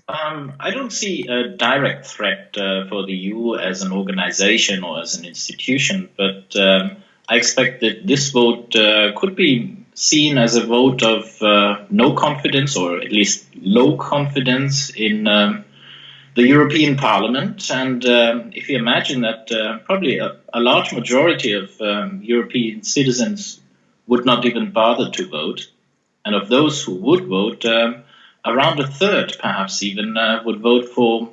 I don't see a direct threat for the EU as an organization or as an institution, but I expect that this vote could be seen as a vote of no confidence, or at least low confidence in the European Parliament. And if you imagine that probably a large majority of European citizens would not even bother to vote, and of those who would vote, around a third, perhaps even, would vote for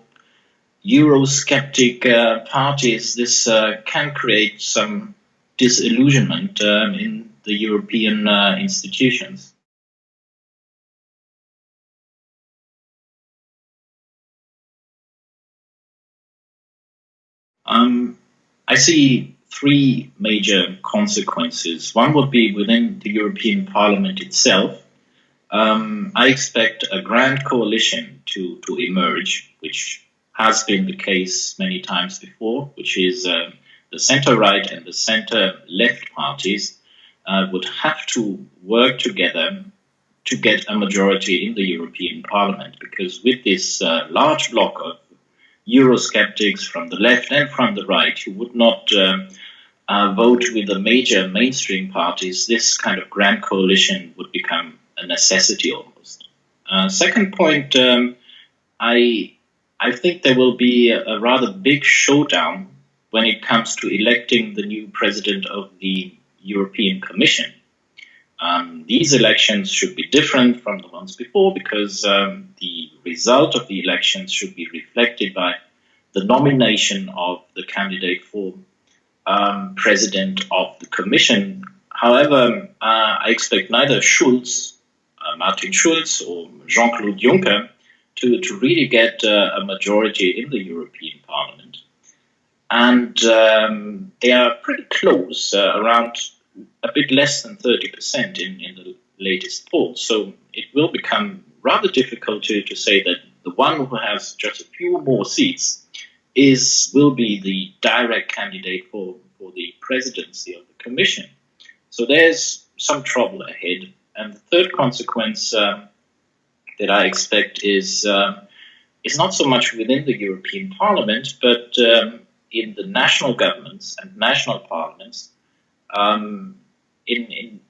eurosceptic parties. This can create some disillusionment in the European institutions. Um, I see three major consequences. One would be within the European Parliament itself. I expect a grand coalition to emerge, which has been the case many times before, which is the center right and the center left parties would have to work together to get a majority in the European Parliament, because with this large block of eurosceptics from the left and from the right who would not vote with the major mainstream parties, this kind of grand coalition would become a necessity almost. Second point, I I think there will be a rather big showdown when it comes to electing the new president of the European Commission. These elections should be different from the ones before because the result of the elections should be reflected by the nomination of the candidate for president of the Commission. However, I expect neither Martin Schulz, or Jean-Claude Juncker to really get a majority in the European Parliament. And they are pretty close, around a bit less than 30% in the latest polls. So it will become rather difficult to say that the one who has just a few more seats will be the direct candidate for the presidency of the Commission. So there's some trouble ahead. And the third consequence that I expect is not so much within the European Parliament, but in the national governments and national parliaments, in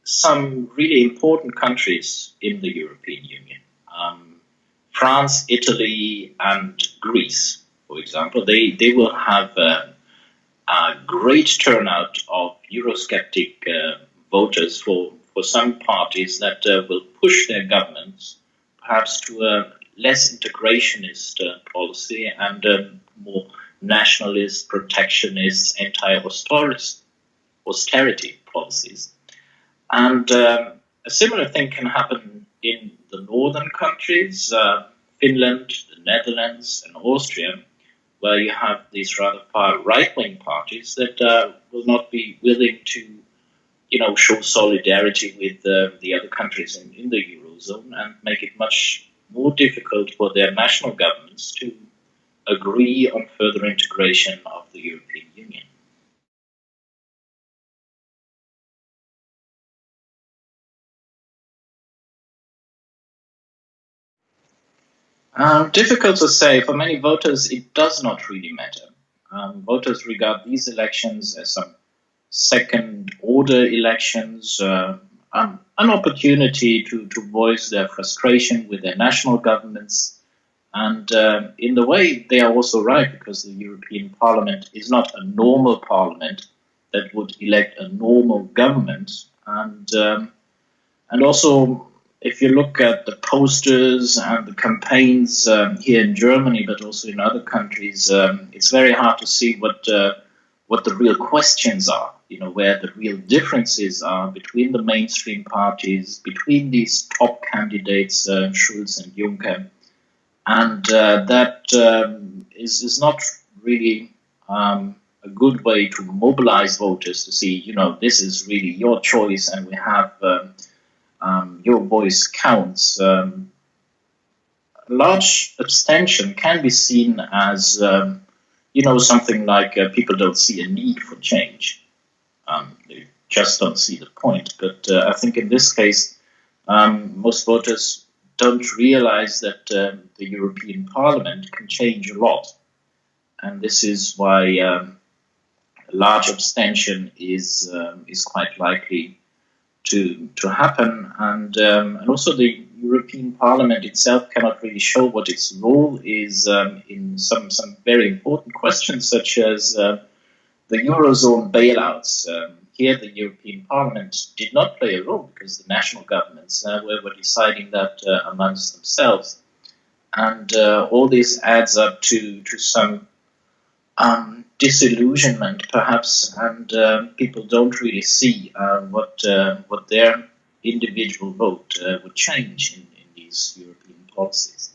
some really important countries in the European Union. France, Italy, and Greece, for example, they will have a great turnout of Eurosceptic voters for some parties that will push their governments perhaps to a less integrationist policy and more nationalist, protectionist, anti-austerity policies. And a similar thing can happen in the northern countries, Finland, the Netherlands, and Austria, where you have these rather far right-wing parties that will not be willing to show solidarity with the other countries in the Eurozone and make it much more difficult for their national governments to agree on further integration of the European Union. Difficult to say. For many voters, it does not really matter. Voters regard these elections as some second-order elections, an opportunity to voice their frustration with their national governments. And in the way, they are also right, because the European Parliament is not a normal parliament that would elect a normal government. And also, if you look at the posters and the campaigns here in Germany, but also in other countries, it's very hard to see what the real questions are, where the real differences are between the mainstream parties, between these top candidates, Schulz and Juncker. And that is not really a good way to mobilize voters to see, this is really your choice and we have your voice counts. A large abstention can be seen as something like people don't see a need for change. They just don't see the point. But I think in this case, most voters don't realize that the European Parliament can change a lot. And this is why a large abstention is quite likely to happen, and also the European Parliament itself cannot really show what its role is in some very important questions, such as the eurozone bailouts. Here, the European Parliament did not play a role because the national governments were deciding that amongst themselves, and all this adds up to some disillusionment, perhaps, and people don't really see what their individual vote would change in these European policies.